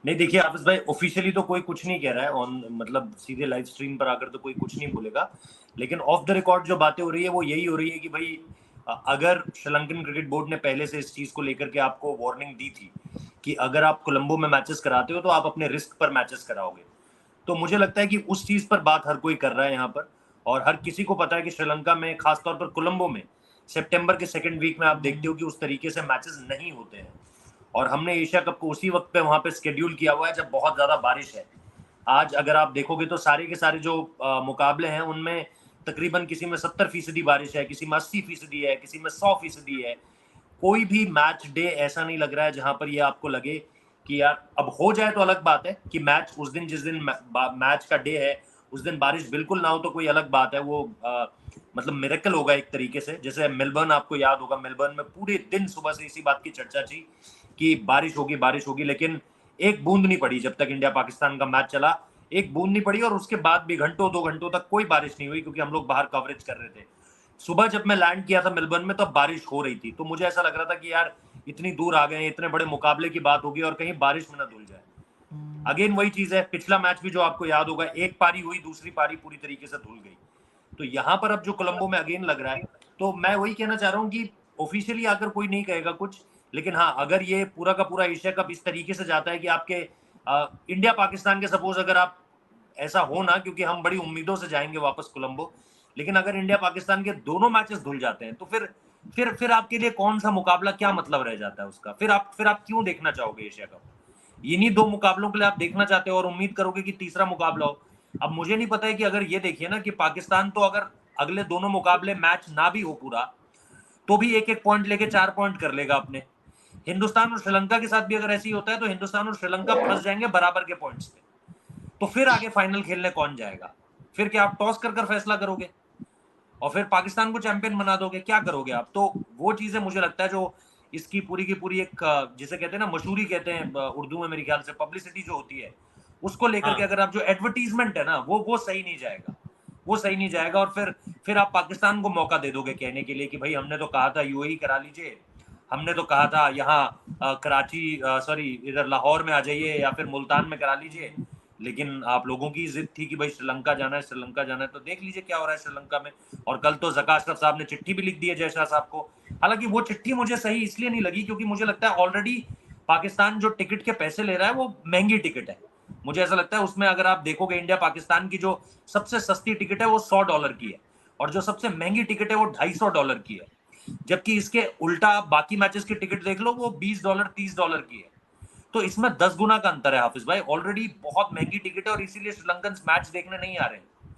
नहीं देखिए हाफिज भाई, ऑफिशियली तो कोई कुछ नहीं कह रहा है ऑन, मतलब सीधे लाइव स्ट्रीम पर आकर तो कोई कुछ नहीं बोलेगा। लेकिन ऑफ द रिकॉर्ड जो बातें हो रही है वो यही हो रही है कि भाई अगर श्रीलंकन क्रिकेट बोर्ड ने पहले से इस चीज को लेकर के आपको वार्निंग दी थी कि अगर आप कोलंबो में मैचेस कराते हो तो आप अपने रिस्क पर मैचेस कराओगे, तो मुझे लगता है कि उस चीज पर बात हर कोई कर रहा है यहाँ पर। और हर किसी को पता है कि श्रीलंका में, खासतौर पर कोलंबो में, सितंबर के सेकंड वीक में आप देखते हो कि उस तरीके से मैचेस नहीं होते हैं। और हमने एशिया कप को उसी वक्त पे वहां पे शेड्यूल किया हुआ है जब बहुत ज्यादा बारिश है। आज अगर आप देखोगे तो सारे के सारे जो मुकाबले हैं उनमें तकरीबन किसी में 70% बारिश है, किसी में 80% है, किसी में 100% है। कोई भी मैच डे ऐसा नहीं लग रहा है जहां पर ये आपको लगे कि यार अब हो जाए तो अलग बात है कि मैच उस दिन, जिस दिन मैच का डे है उस दिन बारिश बिल्कुल ना हो तो कोई अलग बात है। वो मतलब मिरेकल होगा एक तरीके से। जैसे मेलबर्न, आपको याद होगा मेलबर्न में पूरे दिन सुबह से इसी बात की चर्चा थी कि बारिश होगी बारिश होगी, लेकिन एक बूंद नहीं पड़ी जब तक इंडिया पाकिस्तान का मैच चला। एक बूंद नहीं पड़ी और उसके बाद भी घंटों 2 घंटों तक कोई बारिश नहीं हुई क्योंकि हम लोग बाहर कवरेज कर रहे थे। सुबह जब मैं लैंड किया था मेलबर्न में तब बारिश हो रही थी, तो मुझे ऐसा लग रहा था कि यार इतनी दूर आ गए, इतने बड़े मुकाबले की बात होगी और कहीं बारिश में ना धुल जाए। अगेन वही चीज है, पिछला मैच भी जो आपको याद होगा, एक पारी हुई, दूसरी पारी पूरी तरीके से धुल गई। तो यहाँ पर अब जो कोलंबो में अगेन लग रहा है, तो मैं वही कहना चाह रहा हूँ कि ऑफिशियली आकर कोई नहीं कहेगा कुछ, लेकिन हाँ अगर ये पूरा का पूरा एशिया कप इस तरीके से जाता है कि आपके इंडिया पाकिस्तान के, सपोज अगर आप, ऐसा हो ना, क्योंकि हम बड़ी उम्मीदों से जाएंगे वापस कोलंबो, लेकिन अगर इंडिया पाकिस्तान के दोनों मैचेस धुल जाते हैं तो फिर आपके लिए कौन सा मुकाबला, क्या मतलब रह जाता है उसका? फिर आप क्यों देखना चाहोगे एशिया कप? इन्हीं दो मुकाबलों के लिए आप देखना चाहते हो और उम्मीद करोगे कि तीसरा मुकाबला हो। अब मुझे नहीं पता है कि अगर ये देखिए ना कि पाकिस्तान तो अगर अगले दोनों मुकाबले मैच ना भी हो पूरा, तो भी एक एक पॉइंट लेके 4 पॉइंट कर लेगा अपने। हिंदुस्तान और श्रीलंका के साथ भी अगर ऐसी होता है तो हिंदुस्तान और श्रीलंका फंस जाएंगे बराबर के पॉइंट्स पे। तो फिर आगे फाइनल खेलने कौन जाएगा? फिर क्या आप टॉस कर फैसला करोगे और फिर पाकिस्तान को चैंपियन बना दोगे? क्या करोगे आप? तो वो चीजें मुझे लगता है जो इसकी पूरी की पूरी एक जिसे कहते हैं ना, मशहूरी कहते हैं उर्दू में, मेरे ख्याल से पब्लिसिटी जो होती है उसको लेकर के, हाँ। अगर आप जो एडवर्टीजमेंट है ना वो सही नहीं जाएगा। वो सही नहीं जाएगा और फिर आप पाकिस्तान को मौका दे दोगे कहने के लिए कि भाई हमने तो कहा था यूएई करा लीजिए, हमने तो कहा था यहाँ कराची, सॉरी इधर लाहौर में आ जाइए या फिर मुल्तान में करा लीजिए, लेकिन आप लोगों की जिद थी कि भाई श्रीलंका जाना है, श्रीलंका जाना है। तो देख लीजिए क्या हो रहा है श्रीलंका में। और कल तो जका अशरफ साहब ने चिट्ठी भी लिख दी है जय शाह साहब को। हालांकि वो चिट्ठी मुझे सही इसलिए नहीं लगी क्योंकि मुझे लगता है ऑलरेडी पाकिस्तान जो टिकट के पैसे ले रहा है वो महंगी टिकट है। मुझे ऐसा लगता है उसमें अगर आप देखोगे इंडिया पाकिस्तान की जो सबसे सस्ती टिकट है वो $100 की है और जो सबसे महंगी टिकट है वो $250 की है। जबकि इसके उल्टा आप बाकी मैचेस की टिकट देख लो, वो $20 $30 की है। तो इसमें 10 गुना का अंतर है हाफिज भाई। ऑलरेडी बहुत महंगी टिकट है और इसीलिए श्रीलंकन मैच देखने नहीं आ रहे हैं।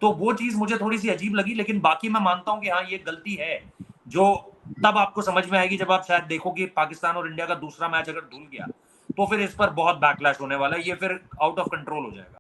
तो वो चीज मुझे थोड़ी सी अजीब लगी, लेकिन बाकी मैं मानता हूं कि हाँ ये गलती है जो तब आपको समझ में आएगी जब आप शायद देखो कि पाकिस्तान और इंडिया का दूसरा मैच अगर धुल गया तो फिर इस पर बहुत बैकलैश होने वाला है, ये फिर आउट ऑफ कंट्रोल हो जाएगा।